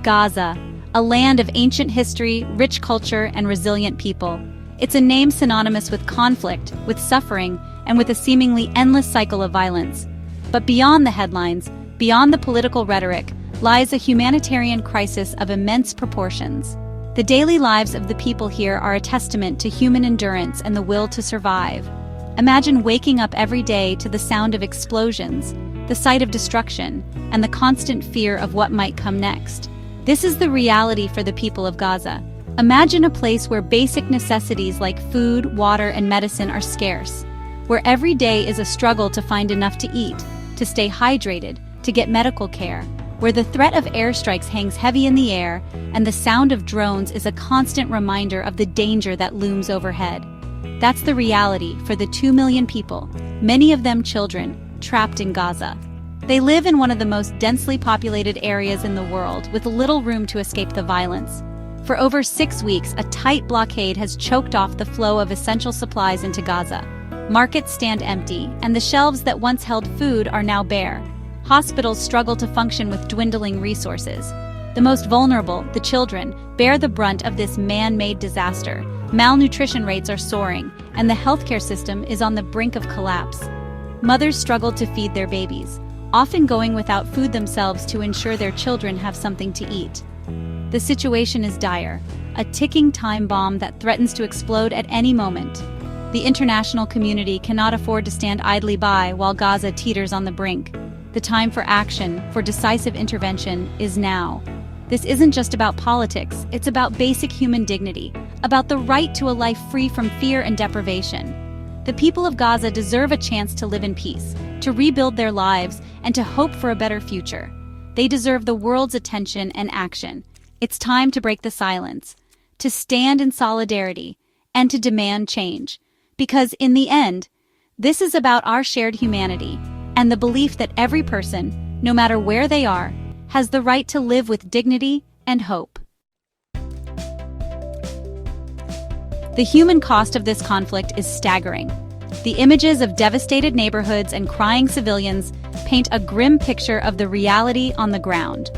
Gaza, a land of ancient history, rich culture, and resilient people. It's a name synonymous with conflict, with suffering, and with a seemingly endless cycle of violence. But beyond the headlines, beyond the political rhetoric, lies a humanitarian crisis of immense proportions. The daily lives of the people here are a testament to human endurance and the will to survive. Imagine waking up every day to the sound of explosions, the sight of destruction, and the constant fear of what might come next. This is the reality for the people of Gaza. Imagine a place where basic necessities like food, water, and medicine are scarce, where every day is a struggle to find enough to eat, to stay hydrated, to get medical care, where the threat of airstrikes hangs heavy in the air, and the sound of drones is a constant reminder of the danger that looms overhead. That's the reality for the 2 million people, many of them children, trapped in Gaza. They live in one of the most densely populated areas in the world, with little room to escape the violence. For over 6 weeks, a tight blockade has choked off the flow of essential supplies into Gaza. Markets stand empty, and the shelves that once held food are now bare. Hospitals struggle to function with dwindling resources. The most vulnerable, the children, bear the brunt of this man-made disaster. Malnutrition rates are soaring, and the healthcare system is on the brink of collapse. Mothers struggle to feed their babies, often going without food themselves to ensure their children have something to eat. The situation is dire, a ticking time bomb that threatens to explode at any moment. The international community cannot afford to stand idly by while Gaza teeters on the brink. The time for action, for decisive intervention, is now. This isn't just about politics, it's about basic human dignity, about the right to a life free from fear and deprivation. The people of Gaza deserve a chance to live in peace, to rebuild their lives, and to hope for a better future. They deserve the world's attention and action. It's time to break the silence, to stand in solidarity, and to demand change. Because in the end, this is about our shared humanity and the belief that every person, no matter where they are, has the right to live with dignity and hope. The human cost of this conflict is staggering. The images of devastated neighborhoods and crying civilians paint a grim picture of the reality on the ground.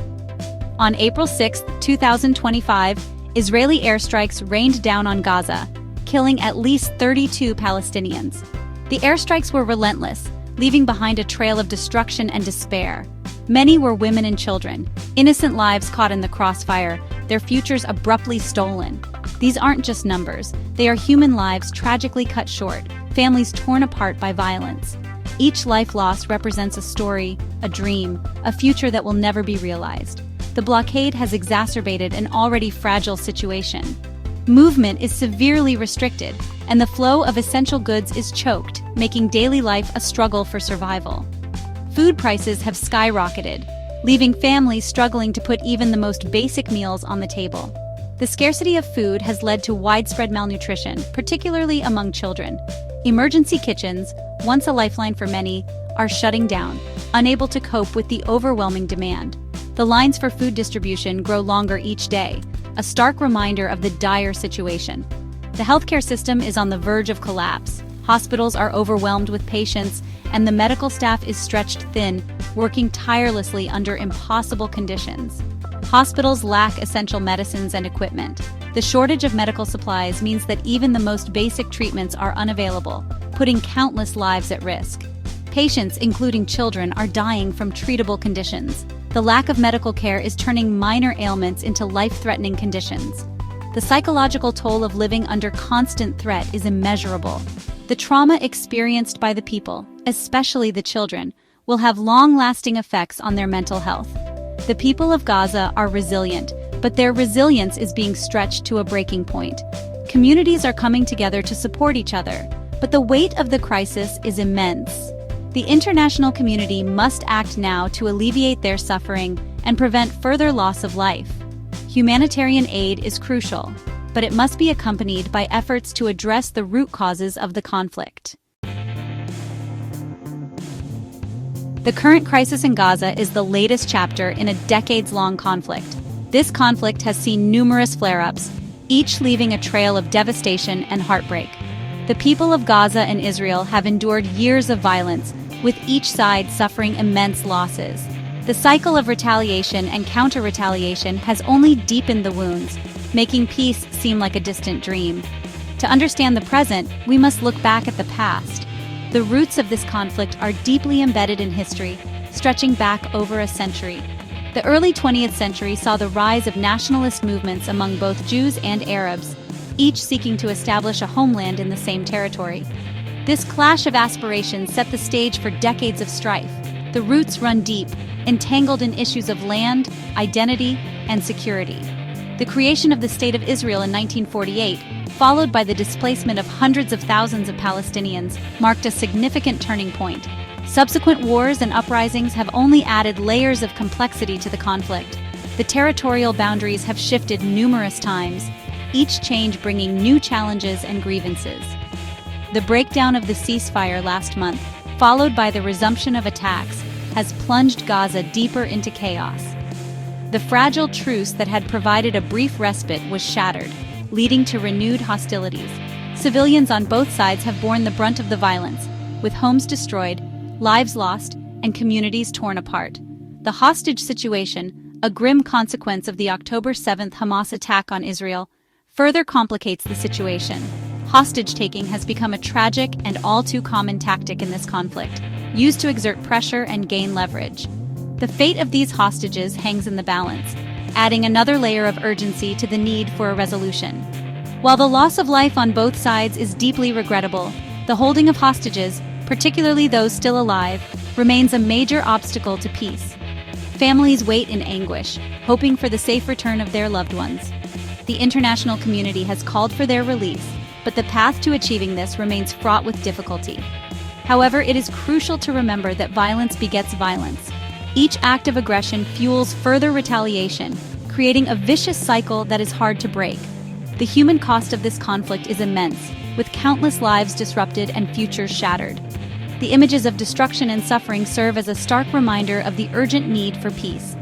On April 6, 2025, Israeli airstrikes rained down on Gaza, killing at least 32 Palestinians. The airstrikes were relentless, leaving behind a trail of destruction and despair. Many were women and children, innocent lives caught in the crossfire, their futures abruptly stolen. These aren't just numbers, they are human lives tragically cut short, families torn apart by violence. Each life lost represents a story, a dream, a future that will never be realized. The blockade has exacerbated an already fragile situation. Movement is severely restricted, and the flow of essential goods is choked, making daily life a struggle for survival. Food prices have skyrocketed, leaving families struggling to put even the most basic meals on the table. The scarcity of food has led to widespread malnutrition, particularly among children. Emergency kitchens, once a lifeline for many, are shutting down, unable to cope with the overwhelming demand. The lines for food distribution grow longer each day, a stark reminder of the dire situation. The healthcare system is on the verge of collapse. Hospitals are overwhelmed with patients, and the medical staff is stretched thin, working tirelessly under impossible conditions. Hospitals lack essential medicines and equipment. The shortage of medical supplies means that even the most basic treatments are unavailable, putting countless lives at risk. Patients, including children, are dying from treatable conditions. The lack of medical care is turning minor ailments into life-threatening conditions. The psychological toll of living under constant threat is immeasurable. The trauma experienced by the people, especially the children, will have long-lasting effects on their mental health. The people of Gaza are resilient, but their resilience is being stretched to a breaking point. Communities are coming together to support each other, but the weight of the crisis is immense. The international community must act now to alleviate their suffering and prevent further loss of life. Humanitarian aid is crucial, but it must be accompanied by efforts to address the root causes of the conflict. The current crisis in Gaza is the latest chapter in a decades-long conflict. This conflict has seen numerous flare-ups, each leaving a trail of devastation and heartbreak. The people of Gaza and Israel have endured years of violence, with each side suffering immense losses. The cycle of retaliation and counter-retaliation has only deepened the wounds, making peace seem like a distant dream. To understand the present, we must look back at the past. The roots of this conflict are deeply embedded in history, stretching back over a century. The early 20th century saw the rise of nationalist movements among both Jews and Arabs, each seeking to establish a homeland in the same territory. This clash of aspirations set the stage for decades of strife. The roots run deep, entangled in issues of land, identity, and security. The creation of the State of Israel in 1948, followed by the displacement of hundreds of thousands of Palestinians, marked a significant turning point. Subsequent wars and uprisings have only added layers of complexity to the conflict. The territorial boundaries have shifted numerous times, each change bringing new challenges and grievances. The breakdown of the ceasefire last month, followed by the resumption of attacks, has plunged Gaza deeper into chaos. The fragile truce that had provided a brief respite was shattered, leading to renewed hostilities. Civilians on both sides have borne the brunt of the violence, with homes destroyed, lives lost, and communities torn apart. The hostage situation, a grim consequence of the October 7th Hamas attack on Israel, further complicates the situation. Hostage-taking has become a tragic and all-too-common tactic in this conflict, used to exert pressure and gain leverage. The fate of these hostages hangs in the balance, adding another layer of urgency to the need for a resolution. While the loss of life on both sides is deeply regrettable, the holding of hostages, particularly those still alive, remains a major obstacle to peace. Families wait in anguish, hoping for the safe return of their loved ones. The international community has called for their release, but the path to achieving this remains fraught with difficulty. However, it is crucial to remember that violence begets violence. Each act of aggression fuels further retaliation, creating a vicious cycle that is hard to break. The human cost of this conflict is immense, with countless lives disrupted and futures shattered. The images of destruction and suffering serve as a stark reminder of the urgent need for peace.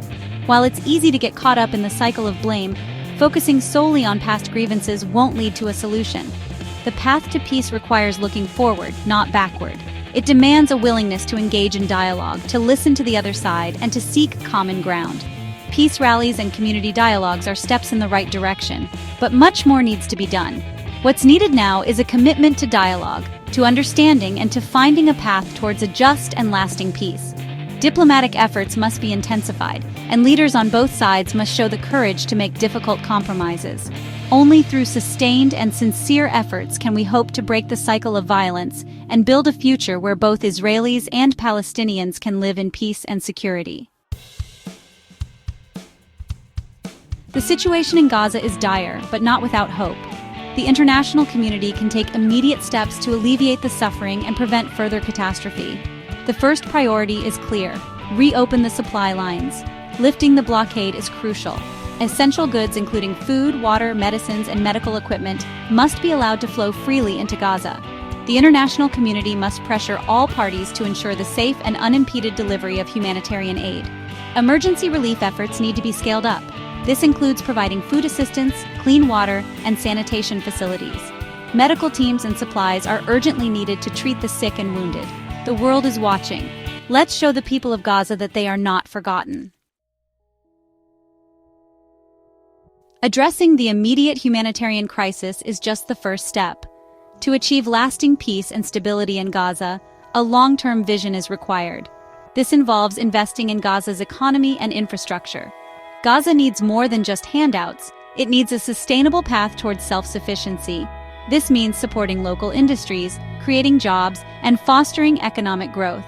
While it's easy to get caught up in the cycle of blame, focusing solely on past grievances won't lead to a solution. The path to peace requires looking forward, not backward. It demands a willingness to engage in dialogue, to listen to the other side, and to seek common ground. Peace rallies and community dialogues are steps in the right direction, but much more needs to be done. What's needed now is a commitment to dialogue, to understanding, and to finding a path towards a just and lasting peace. Diplomatic efforts must be intensified, and leaders on both sides must show the courage to make difficult compromises. Only through sustained and sincere efforts can we hope to break the cycle of violence and build a future where both Israelis and Palestinians can live in peace and security. The situation in Gaza is dire, but not without hope. The international community can take immediate steps to alleviate the suffering and prevent further catastrophe. The first priority is clear: reopen the supply lines. Lifting the blockade is crucial. Essential goods including food, water, medicines, and medical equipment must be allowed to flow freely into Gaza. The international community must pressure all parties to ensure the safe and unimpeded delivery of humanitarian aid. Emergency relief efforts need to be scaled up. This includes providing food assistance, clean water, and sanitation facilities. Medical teams and supplies are urgently needed to treat the sick and wounded. The world is watching. Let's show the people of Gaza that they are not forgotten. Addressing the immediate humanitarian crisis is just the first step. To achieve lasting peace and stability in Gaza, a long-term vision is required. This involves investing in Gaza's economy and infrastructure. Gaza needs more than just handouts. It needs a sustainable path towards self-sufficiency. This means supporting local industries, creating jobs, and fostering economic growth.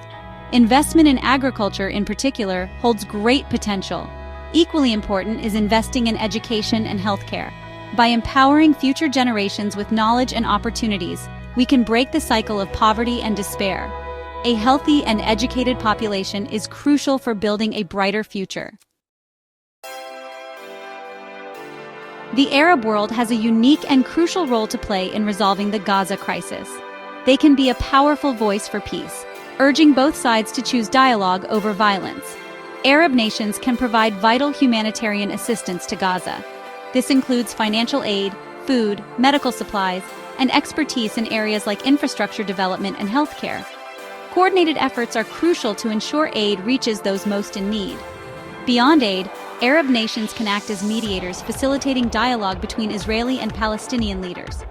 Investment in agriculture, in particular, holds great potential. Equally important is investing in education and healthcare. By empowering future generations with knowledge and opportunities, we can break the cycle of poverty and despair. A healthy and educated population is crucial for building a brighter future. The Arab world has a unique and crucial role to play in resolving the Gaza crisis. They can be a powerful voice for peace, urging both sides to choose dialogue over violence. Arab nations can provide vital humanitarian assistance to Gaza. This includes financial aid, food, medical supplies, and expertise in areas like infrastructure development and healthcare. Coordinated efforts are crucial to ensure aid reaches those most in need. Beyond aid, Arab nations can act as mediators, facilitating dialogue between Israeli and Palestinian leaders.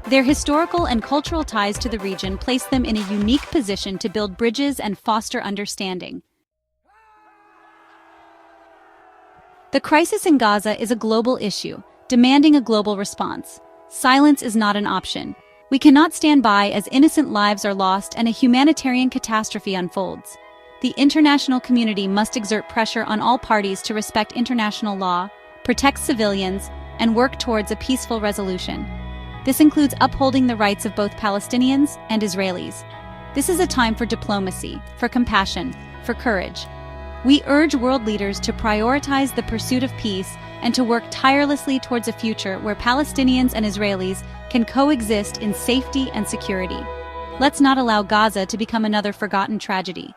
Their historical and cultural ties to the region place them in a unique position to build bridges and foster understanding. The crisis in Gaza is a global issue, demanding a global response. Silence is not an option. We cannot stand by as innocent lives are lost and a humanitarian catastrophe unfolds. The international community must exert pressure on all parties to respect international law, protect civilians, and work towards a peaceful resolution. This includes upholding the rights of both Palestinians and Israelis. This is a time for diplomacy, for compassion, for courage. We urge world leaders to prioritize the pursuit of peace and to work tirelessly towards a future where Palestinians and Israelis can coexist in safety and security. Let's not allow Gaza to become another forgotten tragedy.